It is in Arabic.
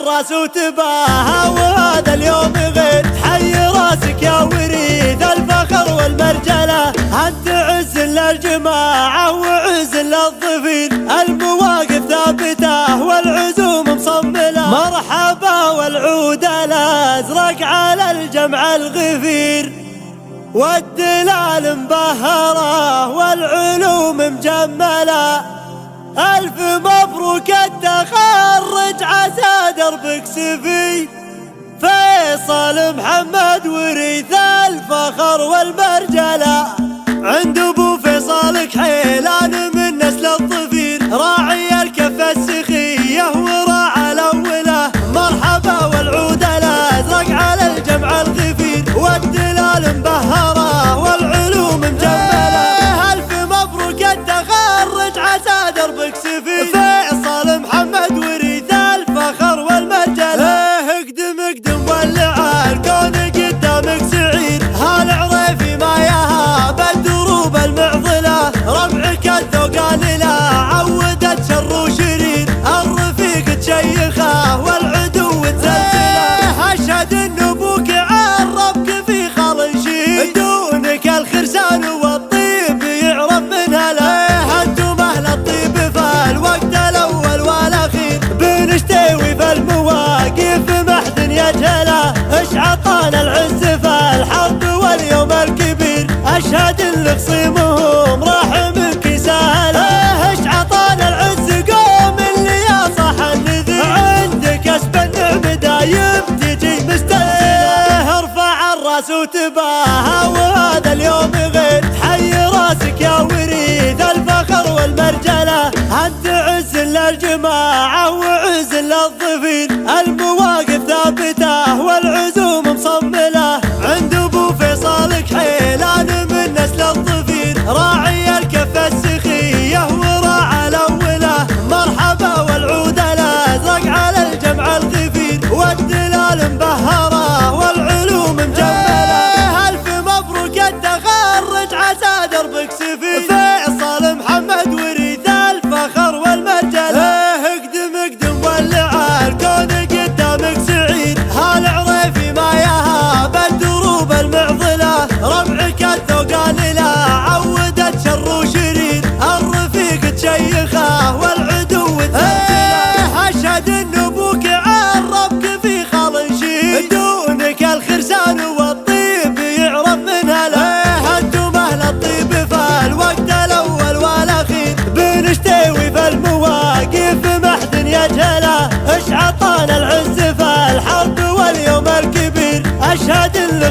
الراس وتباهى وهذا اليوم غير. حي راسك يا وريث الفخر والمرجلة، انت عز للجماعة وعز للظفير. المواقف ثابتة والعزوم مصملة، مرحبا والعود الازرق على الجمع الغفير. والدلال مبهرة والعلوم مجملة، ألف مبروك التخرج عسى دربك سفي. فيصل محمد وريث الفخر والمرجلة، عند ابو فيصل كحيلان من نسل الظفير. راعي الكفة السخية وراعى الأولى، مرحبا والعود الأزرق على الجمع الغفير. والدلال مبهرة والعلوم مجملة، ألف مبروك التخرج عسى دربك سفي. فيصل محمد وريث الفخر والمرجلة، اقدم اقدم ولع الكون قدامك سعيد. هالعريفي ما يهاب الدروب المعضلة، ربعك الذوق للا عودت شر وشرير. الرفيق تشيخه والعدو تزلزله، اشهد ان ابوك عربك في خال شيد. دونك الخرسان والطيب يعرف من هلا، انتم اهل الطيب في الوقت الاول والاخير. بنشتوي في المواقف محد يجهله، اش عطانا العز في الحرب واليوم الكبير. اشهد ان خصيمهم راح منك سهله، اش عطانا العز قوم اللي يا صح النذير. عندك اسب النعم دايم تجي مستنزله، ارفع الراس وتباهى وهذا اليوم غير. حي راسك يا وريث الفخر والمرجلة، انت عز للجماعة وعز للظفير. المواقف ثابتة والعزوم مصملة، عند ابو فيصل كحيلان من نسل الظفير. راعي الكفة السخية وراعى الأولى، مرحبا والعود الأزرق على الجمع الغفير. والدلال مبهرة والعلوم مجملة، ألف مبروك التخرج عسى دربك سفي. فيصل محمد وريث الفخر والمرجلة، اقدم اقدم ولع الكون قدامك سعيد. هالعريفي ما يهاب الدروب المعضلة، ربعك الذوق للا عودت شر وشرير. الرفيق تشيخه والعدو تزلزله، اشهد ان ابوك عربك في خال شيد. دونك الخرسان والطيب يعرف من هلا، انتم اهل الطيب في الوقت الاول والاخير. بنشتوي في المواقف محد يجهله، اش عطانا العز في الحرب واليوم الكبير. اشهد ان